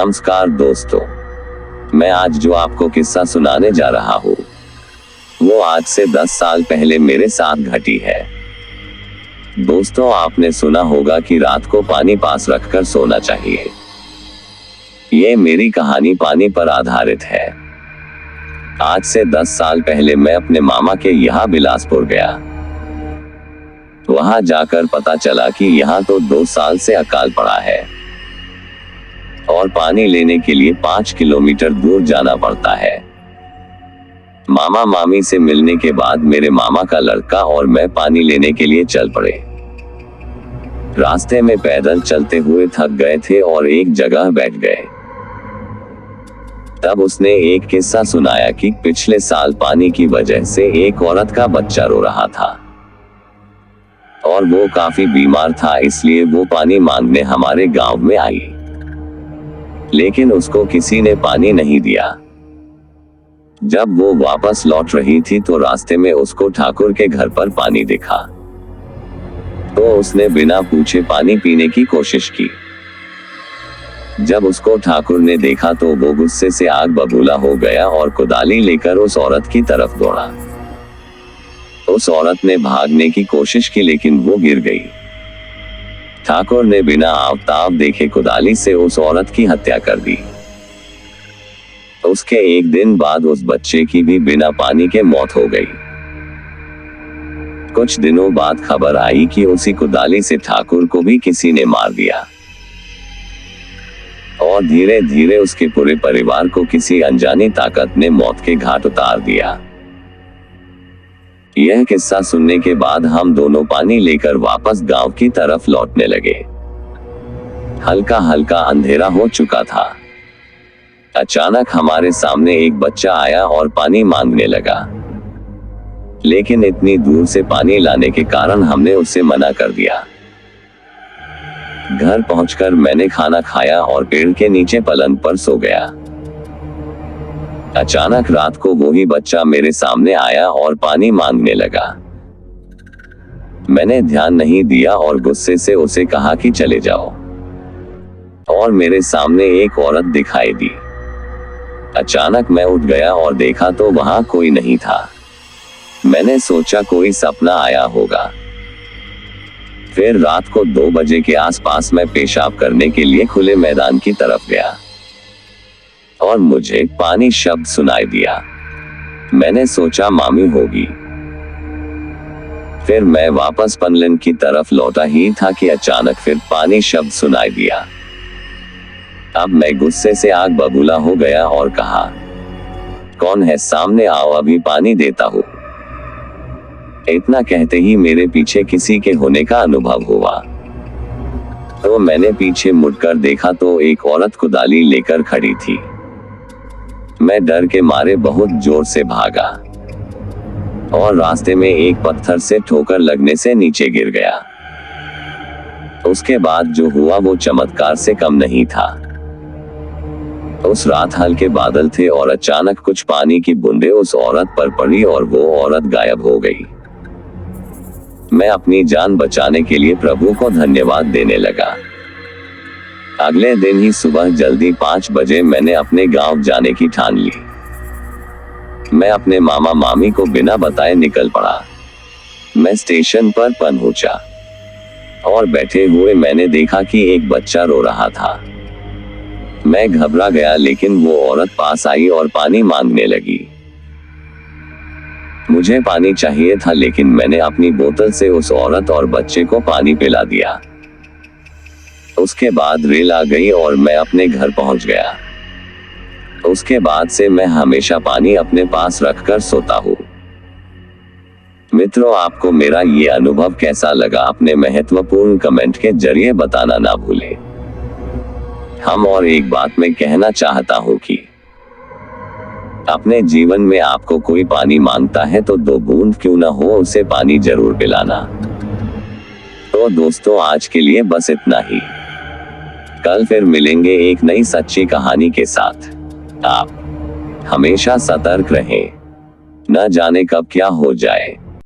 नमस्कार दोस्तों, मैं आज जो आपको किस्सा सुनाने जा रहा हूँ वो आज से 10 साल पहले मेरे साथ घटी है। दोस्तों, आपने सुना होगा कि रात को पानी पास रखकर सोना चाहिए। ये मेरी कहानी पानी पर आधारित है। आज से 10 साल पहले मैं अपने मामा के यहाँ बिलासपुर गया। वहां जाकर पता चला कि यहाँ तो 2 साल से अकाल पड़ा है और पानी लेने के लिए 5 किलोमीटर दूर जाना पड़ता है। मामा मामी से मिलने के बाद मेरे मामा का लड़का और मैं पानी लेने के लिए चल पड़े। रास्ते में पैदल चलते हुए थक गए थे और एक जगह बैठ गए। तब उसने एक किस्सा सुनाया कि पिछले साल पानी की वजह से एक औरत का बच्चा रो रहा था और वो काफी बीमार था, इसलिए वो पानी मांगने हमारे गांव में आई, लेकिन उसको किसी ने पानी नहीं दिया। जब वो वापस लौट रही थी तो रास्ते में उसको ठाकुर के घर पर पानी दिखा, तो उसने बिना पूछे पानी पीने की कोशिश की। जब उसको ठाकुर ने देखा तो वो गुस्से से आग बबूला हो गया और कुदाली लेकर उस औरत की तरफ दौड़ा। उस औरत ने भागने की कोशिश की, लेकिन वो गिर गई। ठाकुर ने बिना आव-ताव देखे कुदाली से उस औरत की हत्या कर दी। उसके एक दिन बाद उस बच्चे की भी बिना पानी के मौत हो गई। कुछ दिनों बाद खबर आई कि उसी कुदाली से ठाकुर को भी किसी ने मार दिया और धीरे धीरे उसके पूरे परिवार को किसी अनजानी ताकत ने मौत के घाट उतार दिया। यह किस्सा सुनने के बाद हम दोनों पानी लेकर वापस गांव की तरफ लौटने लगे। हल्का हल्का अंधेरा हो चुका था। अचानक हमारे सामने एक बच्चा आया और पानी मांगने लगा, लेकिन इतनी दूर से पानी लाने के कारण हमने उसे मना कर दिया। घर पहुंचकर मैंने खाना खाया और पेड़ के नीचे पलंग पर सो गया। अचानक रात को वही बच्चा मेरे सामने आया और पानी मांगने लगा। मैंने ध्यान नहीं दिया और गुस्से से उसे कहा कि चले जाओ, और मेरे सामने एक औरत दिखाई दी। अचानक मैं उठ गया और देखा तो वहां कोई नहीं था। मैंने सोचा कोई सपना आया होगा। फिर रात को 2 बजे के आसपास मैं पेशाब करने के लिए खुले मैदान की तरफ गया और मुझे पानी शब्द सुनाई दिया। मैंने सोचा मामी होगी। फिर मैं वापस पनलन की तरफ लौटा ही था कि अचानक फिर पानी शब्द सुनाई दिया। अब मैं गुस्से से आग बबूला हो गया और कहा, कौन है, सामने आओ, अभी पानी देता हूँ। इतना कहते ही मेरे पीछे किसी के होने का अनुभव हुआ, तो मैंने पीछे मुड़कर देखा तो एक औरत कुदाली लेकर खड़ी थी। मैं डर के मारे बहुत जोर से भागा और रास्ते में एक पत्थर से ठोकर लगने से नीचे गिर गया। उसके बाद जो हुआ वो चमत्कार से कम नहीं था। उस रात हल्के बादल थे और अचानक कुछ पानी की बूंदें उस औरत पर पड़ी और वो औरत गायब हो गई। मैं अपनी जान बचाने के लिए प्रभु को धन्यवाद देने लगा। अगले दिन ही सुबह जल्दी 5 बजे मैंने अपने गांव जाने की ठान ली। मैं अपने मामा मामी को बिना बताए निकल पड़ा। मैं स्टेशन पर पहुंचा और बैठे हुए मैंने देखा कि एक बच्चा रो रहा था। मैं घबरा गया, लेकिन वो औरत पास आई और पानी मांगने लगी। मुझे पानी चाहिए था, लेकिन मैंने अपनी बोतल से उस औरत और बच्चे को पानी पिला दिया। उसके बाद रेल आ गई और मैं अपने घर पहुंच गया। उसके बाद से मैं हमेशा पानी अपने पास रखकर सोता हूँ। मित्रों, आपको मेरा ये अनुभव कैसा लगा, अपने महत्वपूर्ण कमेंट के जरिए बताना ना भूलें। हम और एक बात मैं कहना चाहता हूँ कि अपने जीवन में आपको कोई पानी मांगता है तो 2 बूंद क्यों ना हो, उसे पानी जरूर पिलाना। तो दोस्तों, आज के लिए बस इतना ही। कल फिर मिलेंगे एक नई सच्ची कहानी के साथ। आप हमेशा सतर्क रहें, न जाने कब क्या हो जाए।